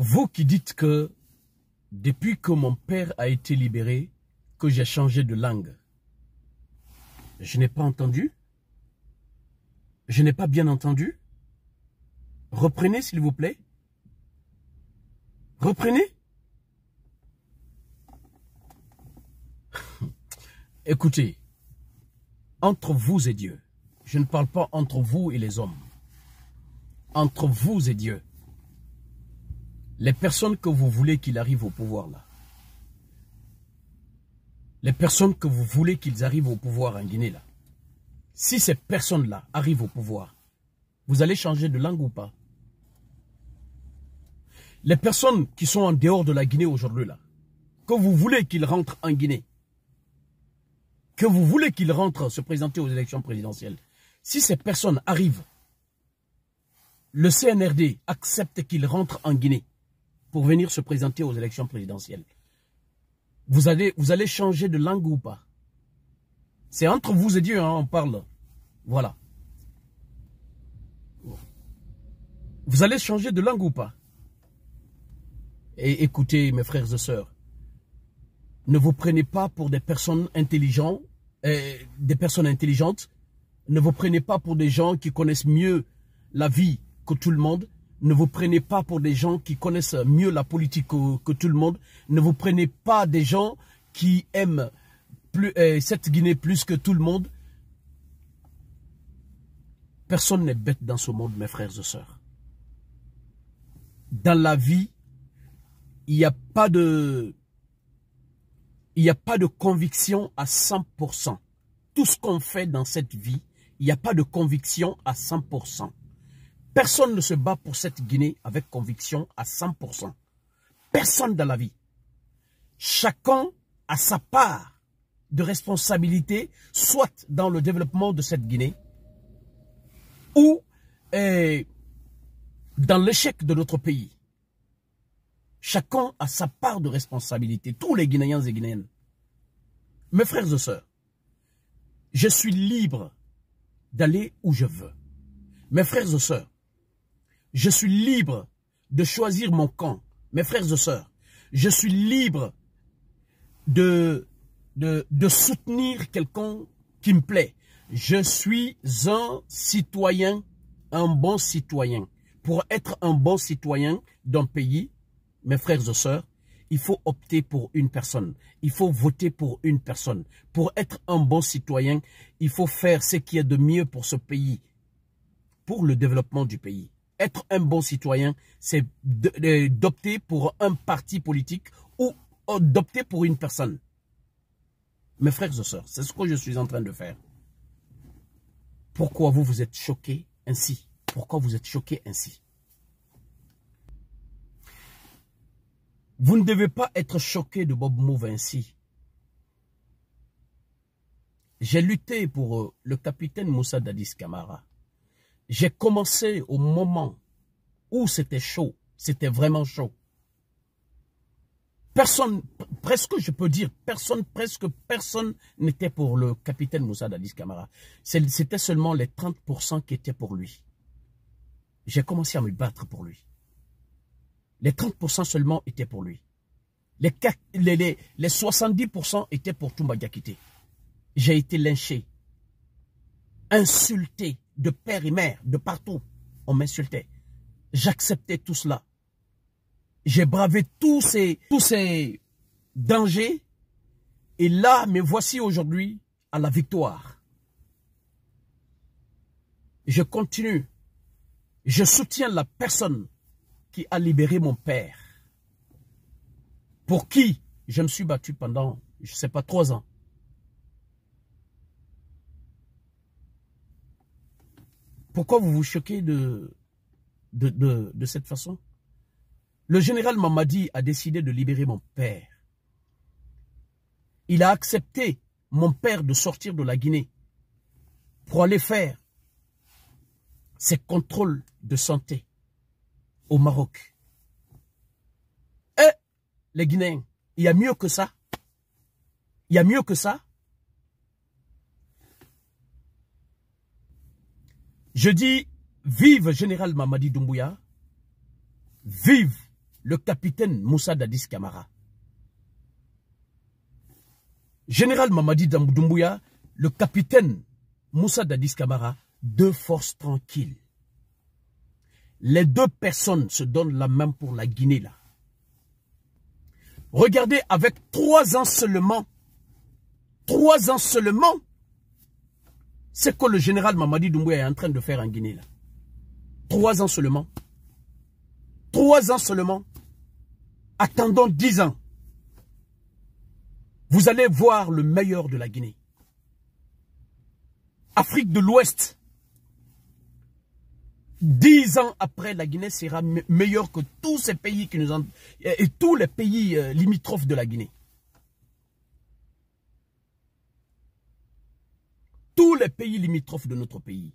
Vous qui dites que depuis que mon père a été libéré, que j'ai changé de langue, je n'ai pas entendu. Je n'ai pas bien entendu. Reprenez s'il vous plaît. Reprenez. Écoutez, entre vous et Dieu, je ne parle pas entre vous et les hommes. Entre vous et Dieu, les personnes que vous voulez qu'il arrive au pouvoir là, les personnes que vous voulez qu'ils arrivent au pouvoir en Guinée là, si ces personnes-là arrivent au pouvoir, vous allez changer de langue ou pas? Les personnes qui sont en dehors de la Guinée aujourd'hui là, que vous voulez qu'ils rentrent en Guinée, que vous voulez qu'ils rentrent se présenter aux élections présidentielles, si ces personnes arrivent, le CNRD accepte qu'ils rentrent en Guinée pour venir se présenter aux élections présidentielles, vous allez changer de langue ou pas? C'est entre vous et Dieu, hein, on parle. Voilà. Vous allez changer de langue ou pas? Et écoutez, mes frères et sœurs, ne vous prenez pas pour des personnes intelligentes, ne vous prenez pas pour des gens qui connaissent mieux la vie que tout le monde. Ne vous prenez pas pour des gens qui connaissent mieux la politique que tout le monde. Ne vous prenez pas des gens qui aiment cette Guinée plus que tout le monde. Personne n'est bête dans ce monde, mes frères et sœurs. Dans la vie, il n'y a pas de conviction à 100%. Tout ce qu'on fait dans cette vie, il n'y a pas de conviction à 100%. Personne ne se bat pour cette Guinée avec conviction à 100%. Personne dans la vie. Chacun a sa part de responsabilité, soit dans le développement de cette Guinée, ou dans l'échec de notre pays. Chacun a sa part de responsabilité, tous les Guinéens et Guinéennes. Mes frères et sœurs, je suis libre d'aller où je veux. Mes frères et sœurs, je suis libre de choisir mon camp. Mes frères et sœurs, je suis libre de soutenir quelqu'un qui me plaît. Je suis un citoyen, un bon citoyen. Pour être un bon citoyen d'un pays, mes frères et sœurs, il faut opter pour une personne. Il faut voter pour une personne. Pour être un bon citoyen, il faut faire ce qui est de mieux pour ce pays, pour le développement du pays. Être un bon citoyen, c'est d'opter pour un parti politique ou d'opter pour une personne. Mes frères et sœurs, c'est ce que je suis en train de faire. Pourquoi vous êtes choqués ainsi? Pourquoi vous êtes choqués ainsi? Vous ne devez pas être choqué de Bob Mouve ainsi. J'ai lutté pour le capitaine Moussa Dadis Camara. J'ai commencé au moment où c'était chaud. C'était vraiment chaud. Personne, presque je peux dire, presque personne n'était pour le capitaine Moussa Dadis Camara. C'était seulement les 30% qui étaient pour lui. J'ai commencé à me battre pour lui. Les 30% seulement étaient pour lui. Les 70% étaient pour Toumba Diakité. J'ai été lynché, insulté de père et mère, de partout. On m'insultait. J'acceptais tout cela. J'ai bravé tous ces dangers. Et là, me voici aujourd'hui à la victoire. Je continue. Je soutiens la personne qui a libéré mon père. Pour qui je me suis battu pendant, je ne sais pas, 3 ans. Pourquoi vous vous choquez de cette façon? Le général Mamadi a décidé de libérer mon père. Il a accepté mon père de sortir de la Guinée pour aller faire ses contrôles de santé au Maroc. Et les Guinéens, il y a mieux que ça. Il y a mieux que ça. Je dis, vive Général Mamadi Doumbouya, vive le capitaine Moussa Dadis Camara. Général Mamadi Doumbouya, le capitaine Moussa Dadis Camara, deux forces tranquilles. Les deux personnes se donnent la main pour la Guinée là. Regardez, avec 3 ans seulement, 3 ans seulement, c'est que le général Mamadi Doumbouya est en train de faire en Guinée là. 3 ans seulement. 3 ans seulement. Attendons 10 ans. Vous allez voir le meilleur de la Guinée. Afrique de l'Ouest. 10 ans après, la Guinée sera meilleure que tous ces pays qui nous et tous les pays limitrophes de la Guinée. Tous les pays limitrophes de notre pays.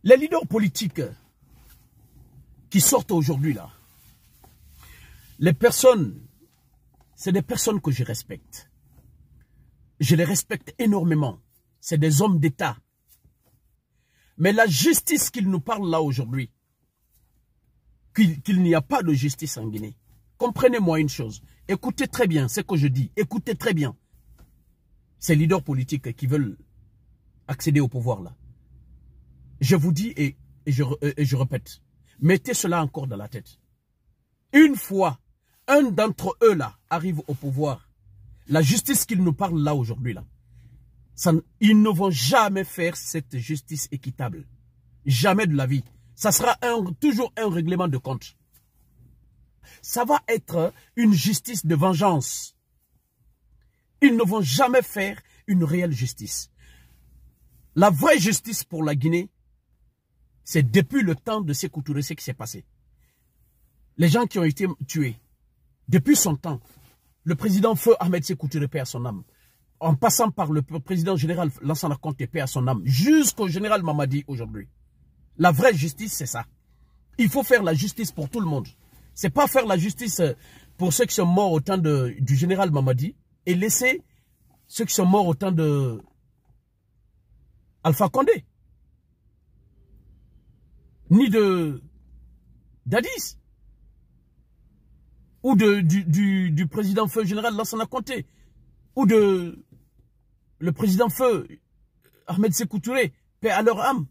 Les leaders politiques qui sortent aujourd'hui là, les personnes, c'est des personnes que je respecte. Je les respecte énormément. C'est des hommes d'État. Mais la justice qu'ils nous parlent là aujourd'hui, qu'il n'y a pas de justice en Guinée. Comprenez-moi une chose. Écoutez très bien ce que je dis. Écoutez très bien. Ces leaders politiques qui veulent accéder au pouvoir là. Je vous dis et je répète. Mettez cela encore dans la tête. Une fois, un d'entre eux là arrive au pouvoir, la justice qu'ils nous parlent là aujourd'hui là, ils ne vont jamais faire cette justice équitable. Jamais de la vie. Ça sera toujours un règlement de compte. Ça va être une justice de vengeance. Ils ne vont jamais faire une réelle justice. La vraie justice pour la Guinée, c'est depuis le temps de Sékou Touré ce qui s'est passé. Les gens qui ont été tués, depuis son temps, le président Feu Ahmed Sékou Touré, paix à son âme, en passant par le président général Lansana Conté, paix à son âme, jusqu'au général Mamadi aujourd'hui. La vraie justice, c'est ça. Il faut faire la justice pour tout le monde. C'est pas faire la justice pour ceux qui sont morts au temps du général Mamadi et laisser ceux qui sont morts au temps de Alpha Condé. Ni de Dadis. Ou du président Feu général Lansana Conté. Ou de le président Feu Ahmed Sékou Touré, paix à leur âme.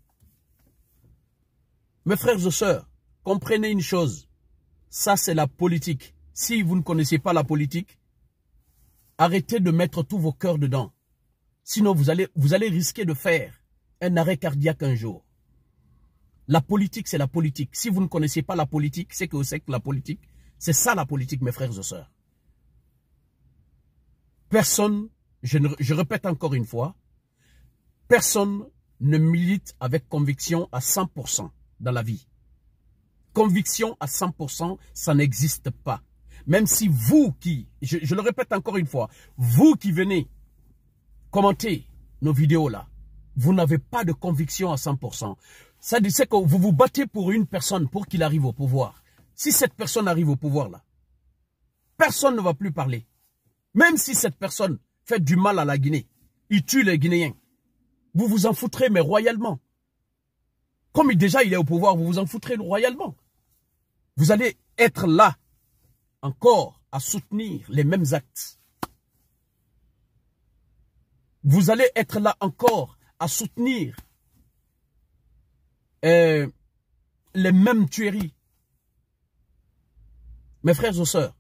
Mes frères et sœurs, comprenez une chose. Ça, c'est la politique. Si vous ne connaissez pas la politique, arrêtez de mettre tous vos cœurs dedans. Sinon, vous allez risquer de faire un arrêt cardiaque un jour. La politique, c'est la politique. Si vous ne connaissez pas la politique, c'est que vous savez que la politique, c'est ça la politique, mes frères et sœurs. Personne, je répète encore une fois, personne ne milite avec conviction à 100% dans la vie. Conviction à 100%, ça n'existe pas. Même si vous qui, je le répète encore une fois, vous qui venez commenter nos vidéos là, vous n'avez pas de conviction à 100%. Ça dit que vous vous battez pour une personne pour qu'il arrive au pouvoir. Si cette personne arrive au pouvoir là, personne ne va plus parler. Même si cette personne fait du mal à la Guinée, il tue les Guinéens, vous vous en foutrez mais royalement. Comme déjà il est au pouvoir, vous vous en foutrez royalement. Vous allez être là encore à soutenir les mêmes actes. Vous allez être là encore à soutenir les mêmes tueries. Mes frères et sœurs,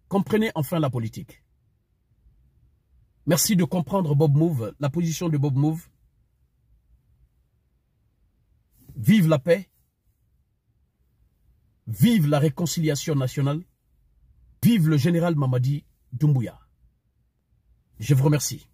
comprenez enfin la politique. Merci de comprendre Bob Move, la position de Bob Move. Vive la paix. Vive la réconciliation nationale. Vive le général Mamadi Doumbouya. Je vous remercie.